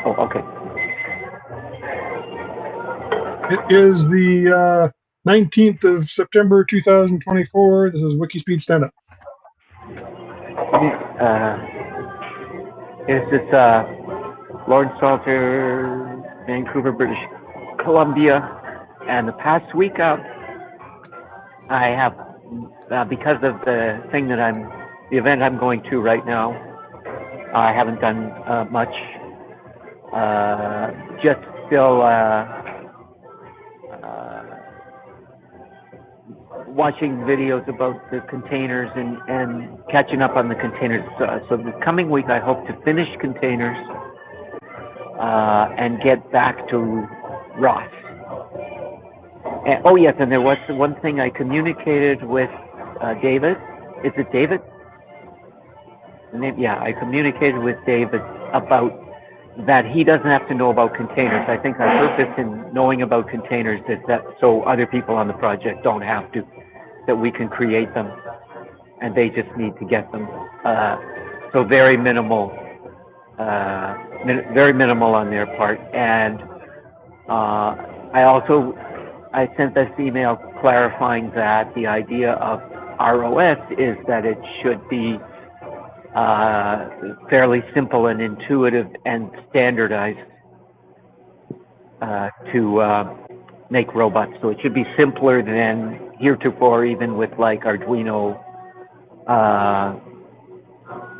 Oh, okay. It is the 19th of September 2024. This is WIKISPEED Standup. Is this Lord Salter, Vancouver, British Columbia? And the past week, I have, because of the event I'm going to right now, I haven't done much. Just still watching videos about the containers and catching up on the containers. So the coming week, I hope to finish containers and get back to Ross. And, oh yes, and there was one thing I communicated with David. Is it David? Yeah, I communicated with David about that he doesn't have to know about containers. I think our purpose in knowing about containers is that so other people on the project don't have to, that we can create them, and they just need to get them. So very minimal, very minimal on their part. And I sent this email clarifying that the idea of ROS is that it should be fairly simple and intuitive and standardized to make robots. So it should be simpler than heretofore, even with like Arduino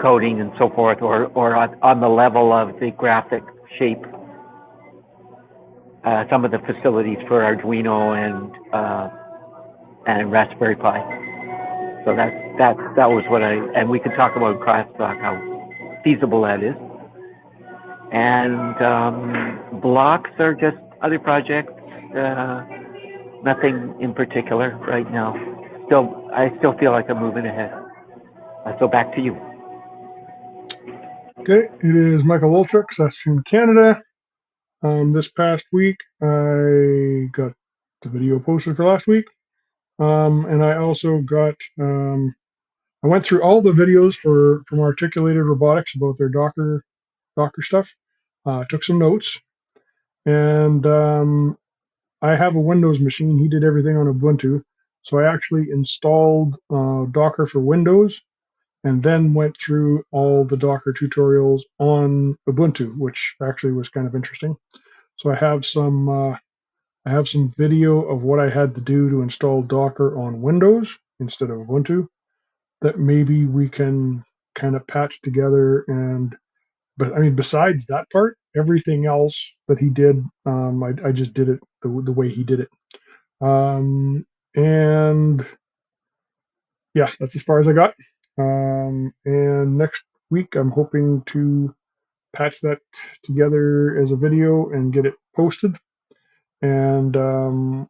coding and so forth, or on the level of the graphic shape. Some of the facilities for Arduino and Raspberry Pi. So that was what and we could talk about crosstalk, how feasible that is. And blocks are just other projects, nothing in particular right now. I still feel like I'm moving ahead. So back to you. Okay, it is Michael Wolchuk, Saskatchewan, Canada. This past week, I got the video posted for last week, and I also got. I went through all the videos from Articulated Robotics about their Docker stuff. Took some notes, and I have a Windows machine. He did everything on Ubuntu, so I actually installed Docker for Windows and then went through all the Docker tutorials on Ubuntu, which actually was kind of interesting. So I have some video of what I had to do to install Docker on Windows instead of Ubuntu that maybe we can kind of patch together. And but I mean, besides that part, everything else that he did, I just did it the way he did it. And yeah, that's as far as I got. And next week, I'm hoping to patch that together as a video and get it posted and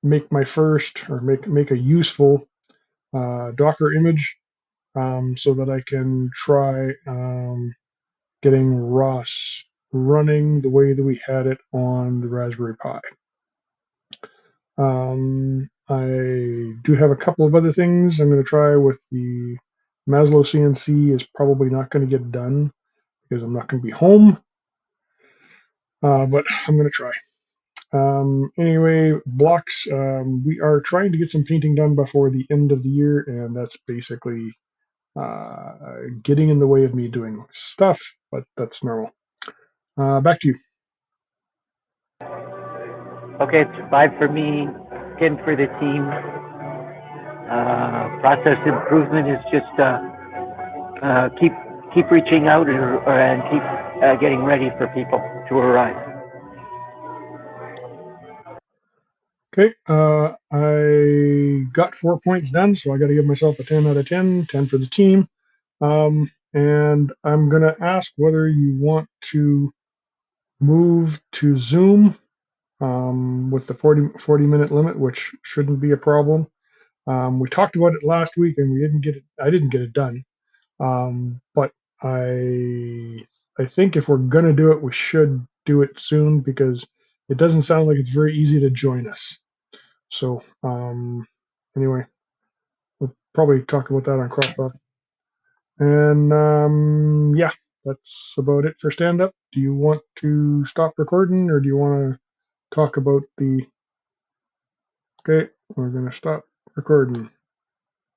make my first or make a useful Docker image so that I can try getting ROS running the way that we had it on the Raspberry Pi. I do have a couple of other things I'm going to try with the Maslow CNC. Is probably not going to get done because I'm not going to be home, but I'm going to try. Anyway, blocks. We are trying to get some painting done before the end of the year, and that's basically getting in the way of me doing stuff, but that's normal. Back to you. Okay, it's 5 for me, 10 for the team. Process improvement is just keep reaching out and keep getting ready for people to arrive. Okay, I got 4 points done, so I got to give myself a 10 out of 10, 10 for the team. And I'm going to ask whether you want to move to Zoom with the 40-minute limit, which shouldn't be a problem. We talked about it last week and we didn't get it. I didn't get it done. But I think if we're going to do it, we should do it soon because it doesn't sound like it's very easy to join us. So anyway, we'll probably talk about that on Crosstalk. And yeah, that's about it for stand up. Do you want to stop recording or do you want to talk about the. Okay, we're going to stop recording.